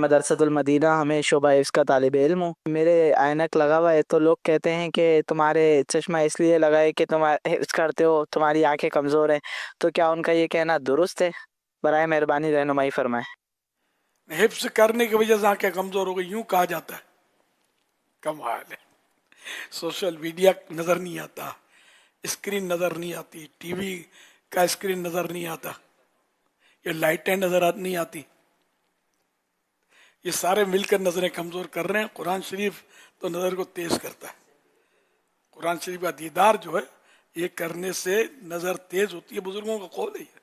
मदरसतुल Medina हमें शोबा हिफ्ज़ का तालिब इल्म हूँ। मेरे ऐनक लगा हुआ है तो लोग कहते हैं कि तुम्हारे चश्मा इसलिए लगा है कि तुम हिफ्ज़ करते हो, तुम्हारी आंखें कमज़ोर हैं। तो क्या उनका ये कहना दुरुस्त है? बराए मेहरबानी रहनुमाई फरमाएं। हिफ्स करने की वजह से आंखें कमजोर हो गई यूं कहा जाता है। कमाल है। सोशल मीडिया नजर नहीं आता, स्क्रीन नजर नहीं आती, टीवी का स्क्रीन नजर नहीं आता, ये लाइटें नजर नहीं आती, ये सारे मिलकर नजरें कमजोर कर रहे हैं। कुरान शरीफ तो नजर को तेज करता है। कुरान शरीफ का दीदार जो है ये करने से नजर तेज होती है, बुजुर्गों का कौल है ये।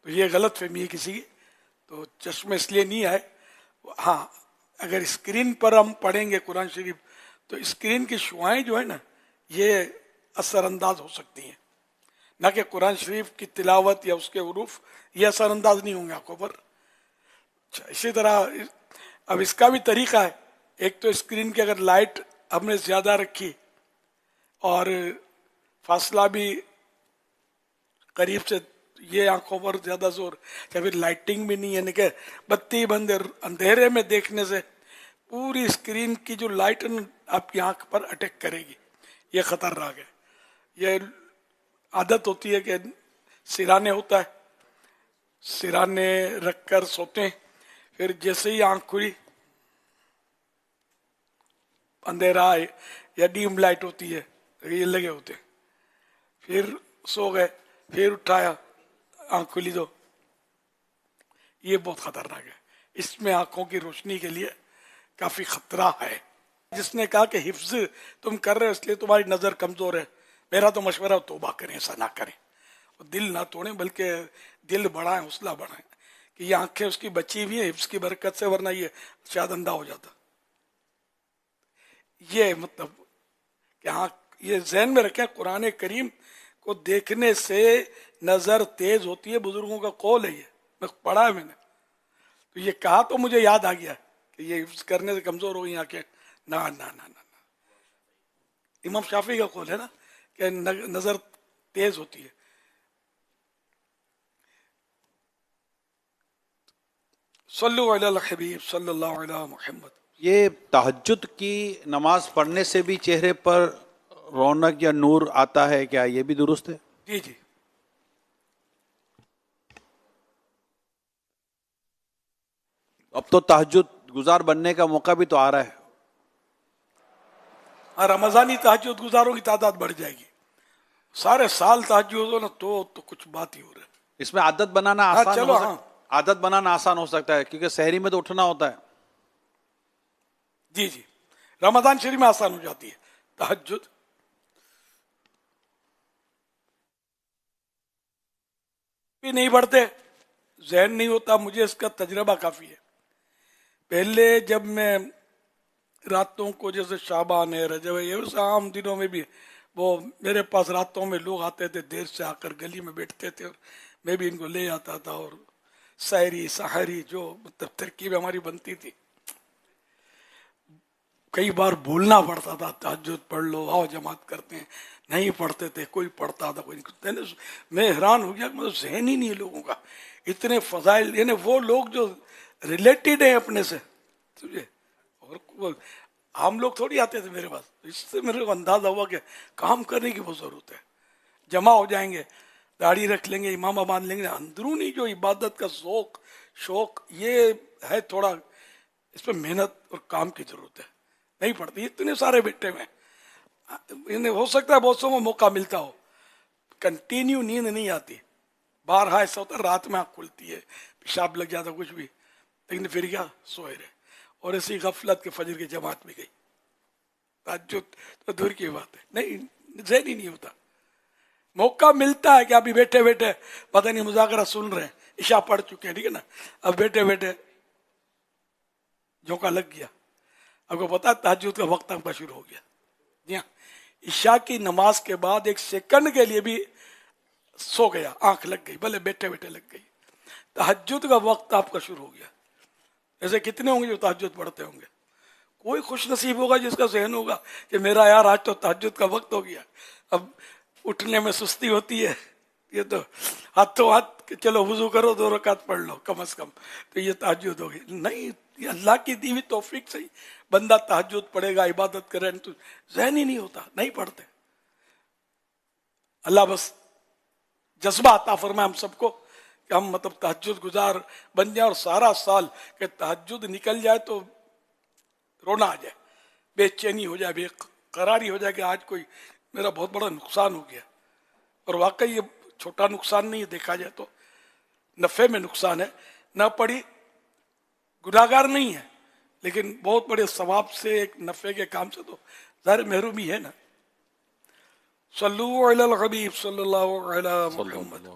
तो ये गलत फहमी है किसी की। तो चश्मे इसलिए नहीं आए। हाँ, अगर स्क्रीन पर हम पढ़ेंगे कुरान शरीफ तो स्क्रीन की शुआएं जो है ना ये असरअंदाज हो सकती हैं, ना कि कुरान शरीफ की तिलावत या उसके उरूफ ये असरअंदाज नहीं होंगे आंखों पर। अच्छा, इसी तरह अब इसका भी तरीका है। एक तो स्क्रीन की अगर लाइट हमने ज्यादा रखी और फासला भी करीब से, ये आंखों पर ज्यादा जोर, या फिर लाइटिंग भी नहीं है, यानी कि बत्ती बंद अंधेरे में देखने से पूरी स्क्रीन की जो लाइट आपकी आंख पर अटैक करेगी, ये खतरनाक है। ये आदत होती है कि सिराने होता है, सिराने रखकर सोते हैं, फिर जैसे ही आंख खुली अंधेरा आए या डीम लाइट होती है ये लगे होते हैं, फिर सो गए, फिर उठाया आंख खुली तो ये बहुत खतरनाक है। इसमें आंखों की रोशनी के लिए काफी खतरा है। जिसने कहा कि हिफ्ज तुम कर रहे हो इसलिए तुम्हारी नजर कमजोर है, मेरा तो मशवरा तौबा करें, ऐसा ना करें, दिल ना तोड़ें, बल्कि दिल बढ़ाएं, हौसला बढ़ाएं कि ये आंखें उसकी बची हुई है हिफ्ज की बरकत से, वरना ये शायद अंधा हो जाता। ये मतलब कि हाँ, ये जहन में रखें कुरान करीम को देखने से नजर तेज होती है, बुजुर्गों का कौल है ये, मैं पढ़ा है मैंने। तो ये कहा तो मुझे याद आ गया कि ये हिफ्ज करने से कमजोर हो गई आंखें। ना ना ना ना ना, इमाम शाफी का कौल है ना कि नजर तेज होती है। सल्लु अला हबीब सल्लल्लाहु अलैहि मुहम्मद। ये तहज्जुद की नमाज पढ़ने से भी चेहरे पर रौनक या नूर आता है क्या, ये भी दुरुस्त है? जी जी। अब तो तहज्जुद गुजार बनने का मौका भी तो आ रहा है। और रमजानी तहज्जुद गुजारों की तादाद बढ़ जाएगी। सारे साल तहज्जुद हो ना तो कुछ बात ही हो रहा है। इसमें आदत बनाना हाँ आसान चलो, हो हाँ आदत बनाना आसान हो सकता है क्योंकि शहरी में तो उठना होता है। जी जी, रमजान शरीफ में आसान हो जाती है तहज्जुद। भी नहीं बढ़ते, जहन नहीं होता, मुझे इसका तजर्बा काफी है। पहले जब मैं रातों को, जैसे शाबान है, रजब है, ये आम दिनों में भी वो मेरे पास रातों में लोग आते थे, देर से आकर गली में बैठते थे और मैं भी इनको ले आता था, और शायरी सहारी जो मतलब तरकीब हमारी बनती थी, कई बार बोलना पड़ता था तहज्जुद पढ़ लो, आओ जमात करते हैं। नहीं पढ़ते थे, कोई पढ़ता था कोई नहीं। मैं हैरान हो गया, मतलब जहन ही नहीं है लोगों का, इतने फजाइल, यानी वो लोग जो रिलेटेड है अपने से तुझे, और हम लोग थोड़ी आते थे मेरे पास। इससे मेरे को अंदाजा हुआ कि काम करने की बहुत जरूरत है। जमा हो जाएंगे, दाढ़ी रख लेंगे, इमामा बांध लेंगे, अंदरूनी जो इबादत का शौक ये है थोड़ा, इस पर मेहनत और काम की जरूरत है। नहीं पड़ती, इतने सारे बेटे में इन्हें हो सकता है बहुत सौ में मौका मिलता हो, कंटिन्यू नींद नहीं आती। बाहर ऐसा होता है रात में आँख खुलती है, पेशाब लग जाता कुछ भी, लेकिन फिर क्या सोए रहे। और ऐसी गफलत के फजर की जमात में गई, ताज्जुद तो दूर की बात है, नहीं जहन ही नहीं होता। मौका मिलता है कि अभी बैठे बैठे पता नहीं मुजाकरा सुन रहे हैं, इशा पढ़ चुके हैं, ठीक है ना, अब बैठे बैठे झोंका लग गया, आपको पता है तहज्जुद का वक्त आपका शुरू हो गया। जी हाँ, इशा की नमाज के बाद एक सेकंड के लिए भी सो गया, आंख लग गई, भले बैठे बैठे लग गई, तहज्जुद का वक्त आपका शुरू हो गया। ऐसे कितने होंगे जो तहज्जुद पढ़ते होंगे? कोई खुश नसीब होगा जिसका जहन होगा कि मेरा यार आज तो तहज्जुद का वक्त हो गया, अब उठने में सुस्ती होती है, ये तो हाथों हाथ कि चलो वुजू करो 2 रकात पढ़ लो कम से कम, तो ये तहज्जुद होगी। नहीं, ये अल्लाह की दी हुई तौफीक से ही बंदा तहज्जुद पढ़ेगा, इबादत करे, तो ज़हन ही नहीं होता, नहीं पढ़ते। अल्लाह बस जज्बा अता फरमाए हम सबको कि हम मतलब तहज्जुद गुजार बन जाए, और सारा साल के तहज्जुद निकल जाए तो रोना आ जाए, बेचैनी हो जाए, बेकरारी हो जाए कि आज कोई मेरा बहुत बड़ा नुकसान हो गया। और वाकई ये छोटा नुकसान नहीं है, देखा जाए तो नफ़े में नुकसान है। न पढ़ी गुनाहगार नहीं है, लेकिन बहुत बड़े सवाब से, एक नफ़े के काम से तो ज़ाहिर महरूमी है ना। सल्लल्लाहु अलैहि वसल्लम सल्लल्लाहु अलैहि मुहम्मद।